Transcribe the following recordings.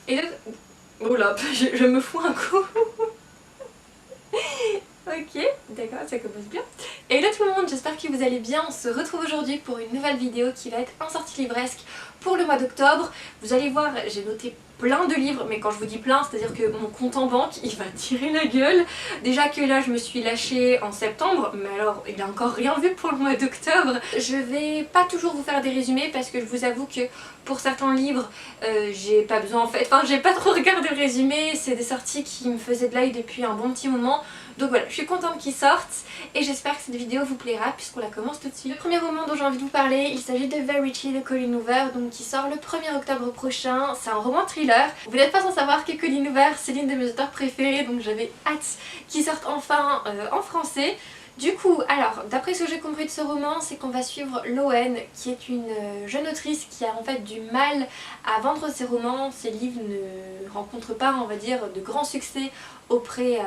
Et là... Oula, je me fous un coup. Ok, d'accord, ça commence bien. Et hello tout le monde, j'espère que vous allez bien. On se retrouve aujourd'hui pour une nouvelle vidéo qui va être en sortie livresque pour le mois d'octobre. Vous allez voir, j'ai noté plein de livres, mais quand je vous dis plein, c'est à dire que mon compte en banque il va tirer la gueule. Déjà que là je me suis lâchée en septembre, mais alors il n'a encore rien vu pour le mois d'octobre. Je vais pas toujours vous faire des résumés parce que je vous avoue que pour certains livres j'ai pas besoin en fait, enfin j'ai pas trop regardé le résumé, c'est des sorties qui me faisaient de l'œil depuis un bon petit moment. Donc voilà, je suis contente qu'ils sortent et j'espère que cette vidéo vous plaira puisqu'on la commence tout de suite. Le premier roman dont j'ai envie de vous parler, il s'agit de Verity de Colleen Hoover, donc qui sort le 1er octobre prochain. C'est un roman thriller. Vous n'êtes pas sans savoir que Colleen Hoover c'est l'une de mes auteurs préférées, donc j'avais hâte qu'il sorte enfin en français. Du coup, alors, d'après ce que j'ai compris de ce roman, c'est qu'on va suivre Loen, qui est une jeune autrice qui a en fait du mal à vendre ses romans. Ses livres ne rencontrent pas, on va dire, de grand succès auprès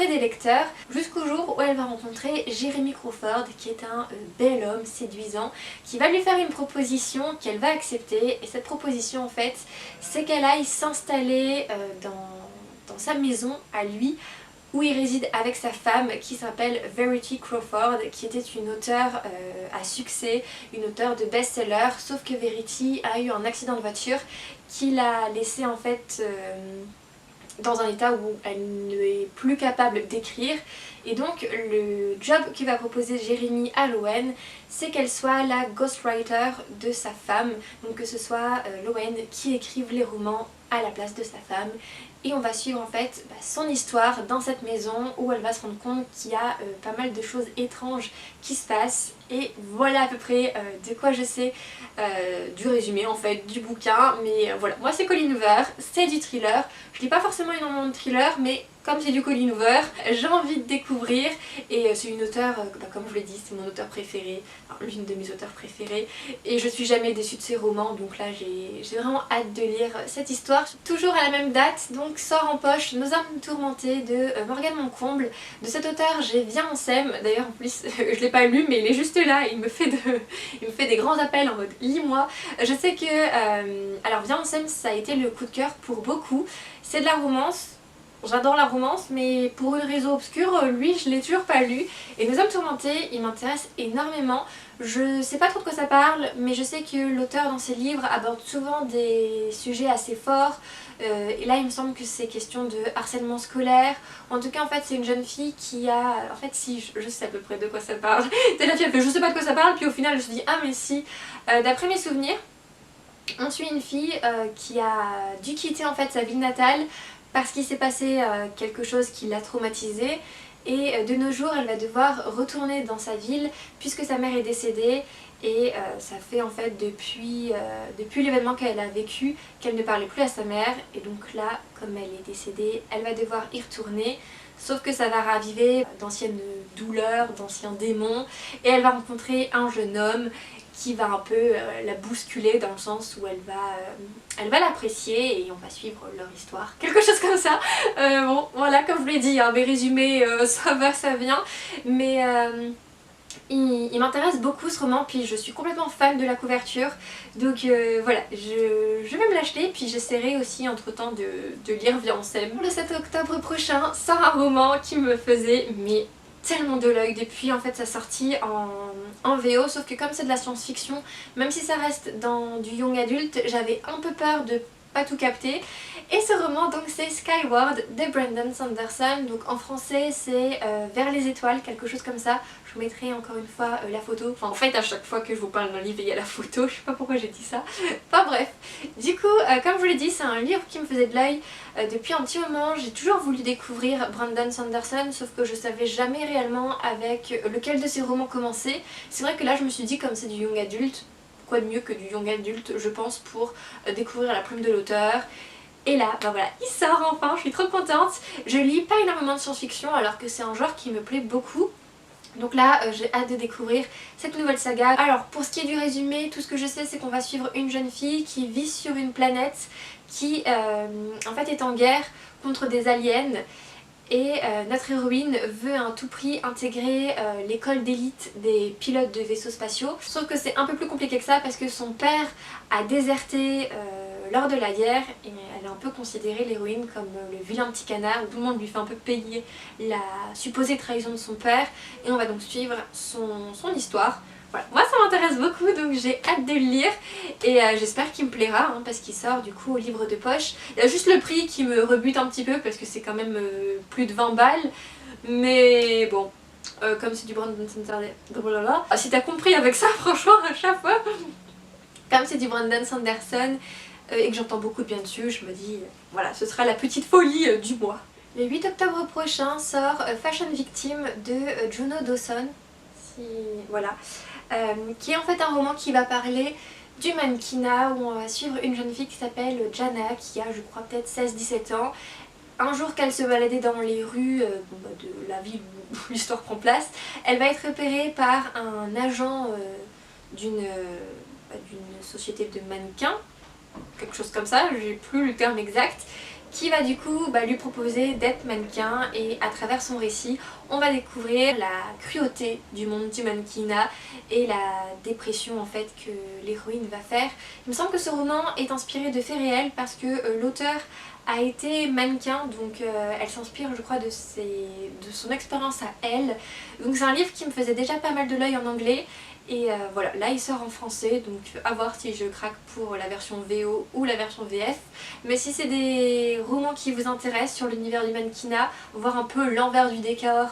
des lecteurs, jusqu'au jour où elle va rencontrer Jeremy Crawford, qui est un bel homme séduisant, qui va lui faire une proposition qu'elle va accepter. Et cette proposition, en fait, c'est qu'elle aille s'installer dans sa maison à lui, où il réside avec sa femme qui s'appelle Verity Crawford, qui était une auteure à succès, une auteure de best-seller, sauf que Verity a eu un accident de voiture qui l'a laissée en fait dans un état où elle n'est plus capable d'écrire. Et donc le job que va proposer Jeremy à Loen, c'est qu'elle soit la ghostwriter de sa femme, donc que ce soit Loen qui écrive les romans à la place de sa femme. Et on va suivre en fait son histoire dans cette maison où elle va se rendre compte qu'il y a pas mal de choses étranges qui se passent. Et voilà à peu près de quoi je sais du résumé en fait du bouquin. Mais voilà, moi c'est Colleen Hoover, c'est du thriller. Je lis pas forcément énormément de thriller, mais comme c'est du Colleen Hoover, j'ai envie de découvrir. Et c'est une auteure, comme je vous l'ai dit, c'est mon auteure préférée, l'une de mes auteurs préférées. Et je suis jamais déçue de ses romans, donc là j'ai vraiment hâte de lire cette histoire. Toujours à la même date, donc sort en poche Nos âmes tourmentées de Morgane Moncomble. De cet auteur j'ai Viens on s'aime, d'ailleurs en plus je l'ai pas lu mais il est juste là, il me fait des grands appels en mode lis-moi. Je sais que, alors Viens on s'aime ça a été le coup de cœur pour beaucoup, c'est de la romance. J'adore la romance, mais pour une raison obscure, lui je l'ai toujours pas lu. Et Nos âmes tourmentées, il m'intéresse énormément. Je sais pas trop de quoi ça parle, mais je sais que l'auteur dans ses livres aborde souvent des sujets assez forts. Et là il me semble que c'est question de harcèlement scolaire. En tout cas en fait c'est une jeune fille qui a... En fait si, je sais à peu près de quoi ça parle. C'est la fille elle fait je sais pas de quoi ça parle, puis au final je me suis dit ah mais si. D'après mes souvenirs, on suit une fille qui a dû quitter en fait sa ville natale parce qu'il s'est passé quelque chose qui l'a traumatisée. Et de nos jours elle va devoir retourner dans sa ville puisque sa mère est décédée. Et ça fait en fait depuis l'événement qu'elle a vécu qu'elle ne parlait plus à sa mère. Et donc là, comme elle est décédée, elle va devoir y retourner. Sauf que ça va raviver d'anciennes douleurs, d'anciens démons. Et elle va rencontrer un jeune homme qui va un peu la bousculer dans le sens où elle va l'apprécier et on va suivre leur histoire. Quelque chose comme ça. Bon, voilà, comme je vous l'ai dit, hein, mes résumés, ça va, ça vient. Mais... il m'intéresse beaucoup ce roman, puis je suis complètement fan de la couverture, donc voilà, je vais me l'acheter, puis j'essaierai aussi entre temps de lire Viens on s'aime. Le 7 octobre prochain sort un roman qui me faisait mais tellement de l'œil depuis en fait sa sortie en VO, sauf que comme c'est de la science-fiction, même si ça reste dans du young adulte, j'avais un peu peur de pas tout capter. Et ce roman donc c'est Skyward de Brandon Sanderson, donc en français c'est Vers les étoiles, quelque chose comme ça. Je vous mettrai encore une fois la photo, enfin en fait à chaque fois que je vous parle d'un livre il y a la photo, je sais pas pourquoi j'ai dit ça. Enfin bref, du coup comme je vous l'ai dit c'est un livre qui me faisait de l'œil depuis un petit moment. J'ai toujours voulu découvrir Brandon Sanderson, sauf que je savais jamais réellement avec lequel de ses romans commencer. C'est vrai que là je me suis dit comme c'est du young adulte, quoi de mieux que du young adulte je pense pour découvrir la plume de l'auteur. Et là, bah voilà, il sort enfin, je suis trop contente. Je lis pas énormément de science-fiction alors que c'est un genre qui me plaît beaucoup. Donc là, j'ai hâte de découvrir cette nouvelle saga. Alors pour ce qui est du résumé, tout ce que je sais c'est qu'on va suivre une jeune fille qui vit sur une planète qui en fait est en guerre contre des aliens. Et notre héroïne veut à tout prix intégrer l'école d'élite des pilotes de vaisseaux spatiaux. Sauf que c'est un peu plus compliqué que ça parce que son père a déserté lors de la guerre, et elle est un peu considérée, l'héroïne, comme le vilain petit canard, où tout le monde lui fait un peu payer la supposée trahison de son père, et on va donc suivre son histoire. Voilà. Moi ça m'intéresse beaucoup, donc j'ai hâte de le lire et j'espère qu'il me plaira hein, parce qu'il sort du coup au livre de poche. Il y a juste le prix qui me rebute un petit peu parce que c'est quand même plus de 20 balles, mais bon, comme c'est du Brandon Sanderson, si t'as compris avec ça franchement à chaque fois, comme c'est du Brandon Sanderson et que j'entends beaucoup de bien dessus, je me dis voilà, ce sera la petite folie du mois. Le 8 octobre prochain sort Fashion Victim de Juno Dawson, voilà. Qui est en fait un roman qui va parler du mannequinat, où on va suivre une jeune fille qui s'appelle Jana, qui a je crois peut-être 16-17 ans. Un jour qu'elle se baladait dans les rues de la ville où l'histoire prend place, elle va être repérée par un agent d'une société de mannequins, quelque chose comme ça, j'ai plus le terme exact, qui va du coup lui proposer d'être mannequin, et à travers son récit on va découvrir la cruauté du monde du mannequinat et la dépression en fait que l'héroïne va faire. Il me semble que ce roman est inspiré de faits réels parce que l'auteur a été mannequin, donc elle s'inspire je crois de son expérience à elle. Donc c'est un livre qui me faisait déjà pas mal de l'œil en anglais. Et voilà, là il sort en français, donc à voir si je craque pour la version VO ou la version VF. Mais si c'est des romans qui vous intéressent sur l'univers du mannequinat, voir un peu l'envers du décor,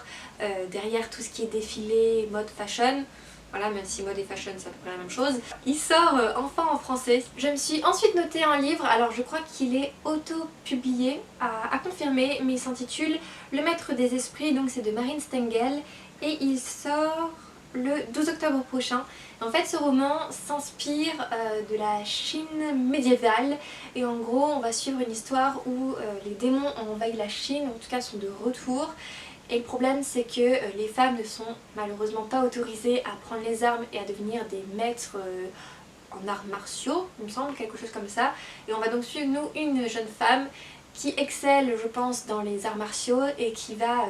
derrière tout ce qui est défilé, mode fashion, voilà, même si mode et fashion c'est à peu près la même chose, il sort enfin en français. Je me suis ensuite noté un livre, alors je crois qu'il est auto-publié, à confirmer, mais il s'intitule Le Maître des Esprits, donc c'est de Marine Stengel, et il sort le 12 octobre prochain. En fait ce roman s'inspire de la Chine médiévale, et en gros on va suivre une histoire où les démons ont envahi la Chine, en tout cas sont de retour. Et le problème c'est que les femmes ne sont malheureusement pas autorisées à prendre les armes et à devenir des maîtres en arts martiaux, il me semble, quelque chose comme ça. Et on va donc suivre nous une jeune femme qui excelle je pense dans les arts martiaux et qui va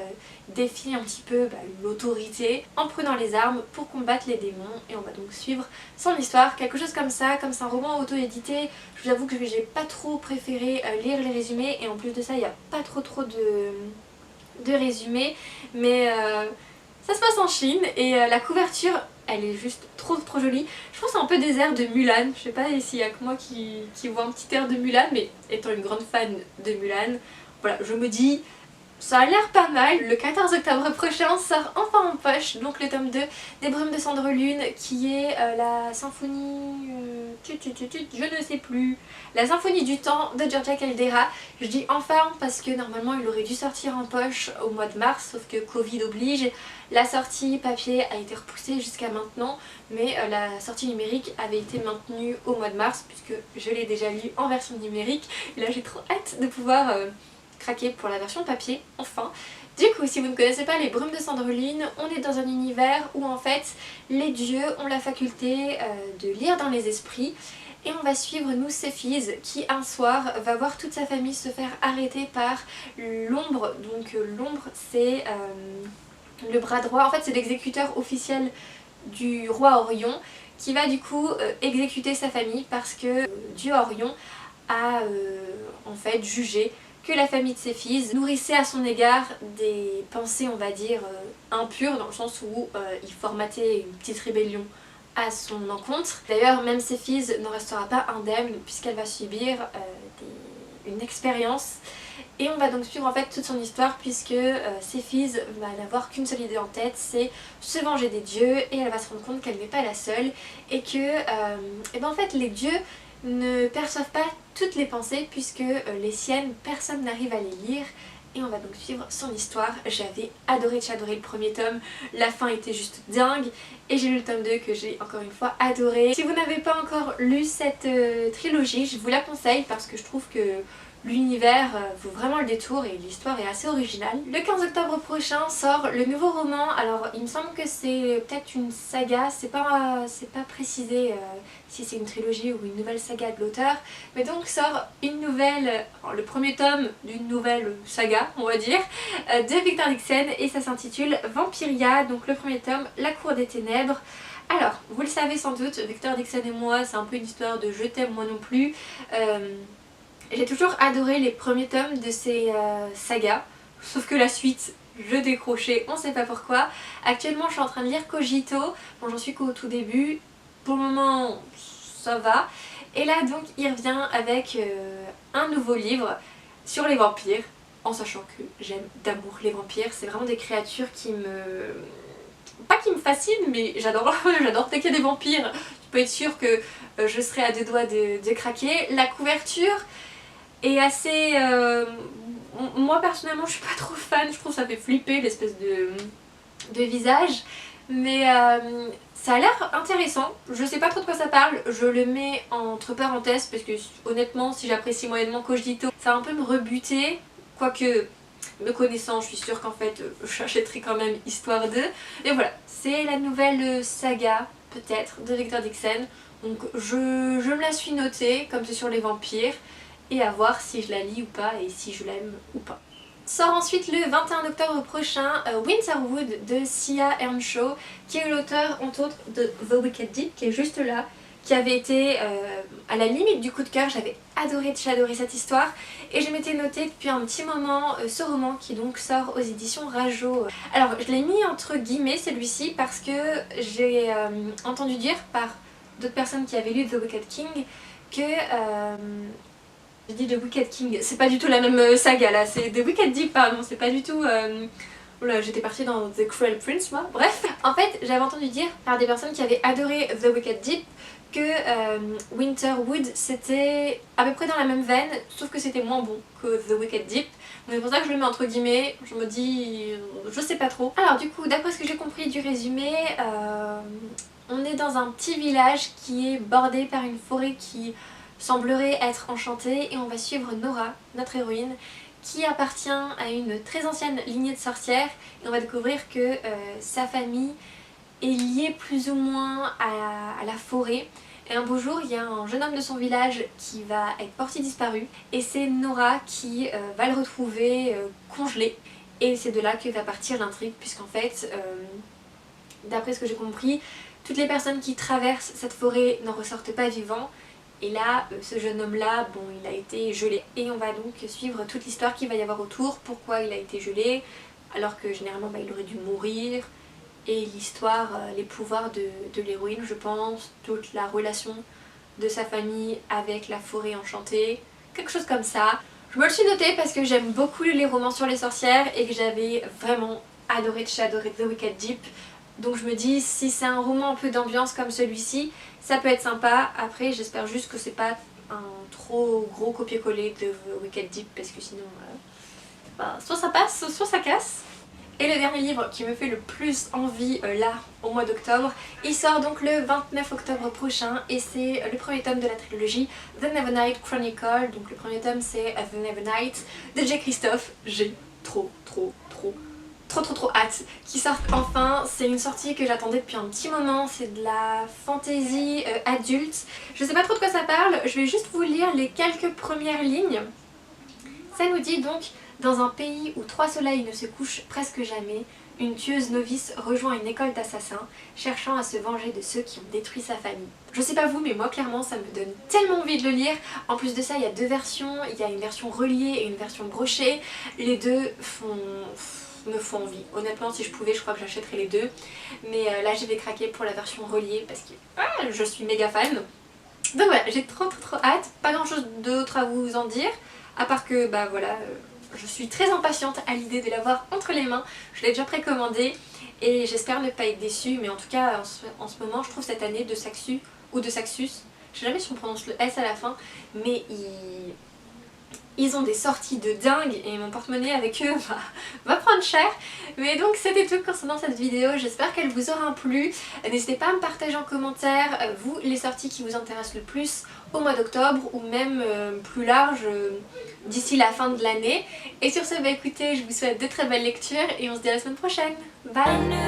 défier un petit peu l'autorité en prenant les armes pour combattre les démons, et on va donc suivre son histoire, quelque chose comme ça. Comme c'est un roman auto-édité, je vous avoue que j'ai pas trop préféré lire les résumés, et en plus de ça il n'y a pas trop de résumés, mais ça se passe en Chine et la couverture elle est juste trop jolie. Je pense que c'est un peu des airs de Mulan, je sais pas s'il y a que moi qui vois un petit air de Mulan, mais étant une grande fan de Mulan, voilà, je me dis ça a l'air pas mal. Le 14 octobre prochain sort enfin en poche donc le tome 2 des Brumes de Cendre Lune, qui est la symphonie... je ne sais plus. La symphonie du temps de Giorgia Caldera. Je dis enfin parce que normalement il aurait dû sortir en poche au mois de mars, sauf que Covid oblige. La sortie papier a été repoussée jusqu'à maintenant, mais la sortie numérique avait été maintenue au mois de mars puisque je l'ai déjà lu en version numérique. Et là j'ai trop hâte de pouvoir craquer pour la version papier, enfin. Du coup, si vous ne connaissez pas les Brumes de Cendreline, on est dans un univers où en fait les dieux ont la faculté de lire dans les esprits, et on va suivre nous Céphise qui un soir va voir toute sa famille se faire arrêter par l'ombre. Donc l'ombre c'est le bras droit, en fait c'est l'exécuteur officiel du roi Orion, qui va du coup exécuter sa famille parce que Dieu Orion a en fait jugé que la famille de Céphise nourrissait à son égard des pensées on va dire impures, dans le sens où il formatait une petite rébellion à son encontre. D'ailleurs même Céphise n'en restera pas indemne puisqu'elle va subir une expérience, et on va donc suivre en fait toute son histoire puisque Céphise va n'avoir qu'une seule idée en tête, c'est se venger des dieux, et elle va se rendre compte qu'elle n'est pas la seule et que et ben en fait les dieux ne perçoivent pas toutes les pensées puisque les siennes personne n'arrive à les lire, et on va donc suivre son histoire. J'avais adoré le premier tome, la fin était juste dingue, et j'ai lu le tome 2 que j'ai encore une fois adoré. Si vous n'avez pas encore lu cette trilogie, je vous la conseille parce que je trouve que l'univers vaut vraiment le détour et l'histoire est assez originale. Le 15 octobre prochain sort le nouveau roman. Alors il me semble que c'est peut-être une saga, c'est pas précisé si c'est une trilogie ou une nouvelle saga de l'auteur, mais donc sort une nouvelle, le premier tome d'une nouvelle saga on va dire, de Victor Dixon, et ça s'intitule Vampiria, donc le premier tome, La Cour des Ténèbres. Alors, vous le savez sans doute, Victor Dixon et moi, c'est un peu une histoire de je t'aime moi non plus. J'ai toujours adoré les premiers tomes de ces sagas, sauf que la suite, je décrochais, on sait pas pourquoi. Actuellement, je suis en train de lire Cogito, bon j'en suis qu'au tout début, pour le moment ça va. Et là donc il revient avec un nouveau livre sur les vampires, en sachant que j'aime d'amour les vampires, c'est vraiment des créatures qui me... pas qui me fascinent, mais j'adore j'adore dès qu'il y a des vampires, tu peux être sûr que je serai à deux doigts de craquer. La couverture est assez... moi personnellement je suis pas trop fan, je trouve ça fait flipper l'espèce de visage, mais ça a l'air intéressant, je sais pas trop de quoi ça parle, je le mets entre parenthèses parce que honnêtement si j'apprécie moyennement Cogito, ça va un peu me rebuter, quoique me connaissant je suis sûre qu'en fait j'achèterai quand même Histoire 2, et voilà, c'est la nouvelle saga peut-être de Victor Dixon, donc je me la suis notée comme c'est sur les vampires, et à voir si je la lis ou pas et si je l'aime ou pas. Sort ensuite le 21 octobre prochain Winterwood de Sia Earnshaw, qui est l'auteur entre autres de The Wicked Deep, qui est juste là, qui avait été à la limite du coup de cœur. J'avais adoré cette histoire et je m'étais notée depuis un petit moment ce roman qui donc sort aux éditions Rajo. Alors je l'ai mis entre guillemets celui-ci parce que j'ai entendu dire par d'autres personnes qui avaient lu The Wicked King que... j'ai dit The Wicked King, c'est pas du tout la même saga là, c'est The Wicked Deep, pardon, c'est pas du tout... Oula, j'étais partie dans The Cruel Prince moi, bref. En fait, j'avais entendu dire par des personnes qui avaient adoré The Wicked Deep que Winterwood c'était à peu près dans la même veine, sauf que c'était moins bon que The Wicked Deep. Donc c'est pour ça que je le mets entre guillemets, je me dis... je sais pas trop. Alors du coup, d'après ce que j'ai compris du résumé, on est dans un petit village qui est bordé par une forêt qui semblerait être enchantée, et on va suivre Nora, notre héroïne, qui appartient à une très ancienne lignée de sorcières, et on va découvrir que sa famille est liée plus ou moins à la forêt. Et un beau jour, il y a un jeune homme de son village qui va être porté disparu, et c'est Nora qui va le retrouver congelé. Et c'est de là que va partir l'intrigue, puisqu'en fait, d'après ce que j'ai compris, toutes les personnes qui traversent cette forêt n'en ressortent pas vivants. Et là, ce jeune homme-là, bon, il a été gelé. Et on va donc suivre toute l'histoire qu'il va y avoir autour, pourquoi il a été gelé, alors que généralement bah, il aurait dû mourir. Et l'histoire, les pouvoirs de l'héroïne, je pense, toute la relation de sa famille avec la forêt enchantée, quelque chose comme ça. Je me le suis noté parce que j'aime beaucoup les romans sur les sorcières et que j'avais vraiment adoré The Wicked Deep. Donc je me dis, si c'est un roman un peu d'ambiance comme celui-ci, ça peut être sympa. Après j'espère juste que c'est pas un trop gros copier-coller de The Wicked Deep, parce que sinon bah, soit ça passe, soit ça casse. Et le dernier livre qui me fait le plus envie là au mois d'octobre, il sort donc le 29 octobre prochain et c'est le premier tome de la trilogie The Nevernight Chronicle. Donc le premier tome c'est The Nevernight de J. Christophe. J'ai trop hâte qu'il sorte enfin. C'est une sortie que j'attendais depuis un petit moment, c'est de la fantasy adulte. Je sais pas trop de quoi ça parle, je vais juste vous lire les quelques premières lignes. Ça nous dit donc: dans un pays où 3 soleils ne se couchent presque jamais, une tueuse novice rejoint une école d'assassins, cherchant à se venger de ceux qui ont détruit sa famille. Je sais pas vous, mais moi clairement ça me donne tellement envie de le lire. En plus de ça, il y a deux versions, il y a une version reliée et une version brochée. Les deux me font envie. Honnêtement, si je pouvais, je crois que j'achèterais les deux. Mais là, je vais craquer pour la version reliée parce que je suis méga fan. Donc voilà, j'ai trop hâte. Pas grand chose d'autre à vous en dire, à part que bah voilà, je suis très impatiente à l'idée de l'avoir entre les mains. Je l'ai déjà précommandé et j'espère ne pas être déçue. Mais en tout cas, en ce moment, je trouve cette année de Saxu ou de Saxus, je sais jamais si on prononce le S à la fin, mais ils ont des sorties de dingue et mon porte-monnaie avec eux va prendre cher. Mais donc c'était tout concernant cette vidéo, j'espère qu'elle vous aura plu. N'hésitez pas à me partager en commentaire, vous, les sorties qui vous intéressent le plus au mois d'octobre ou même plus large d'ici la fin de l'année. Et sur ce, bah écoutez, je vous souhaite de très belles lectures et on se dit à la semaine prochaine. Bye!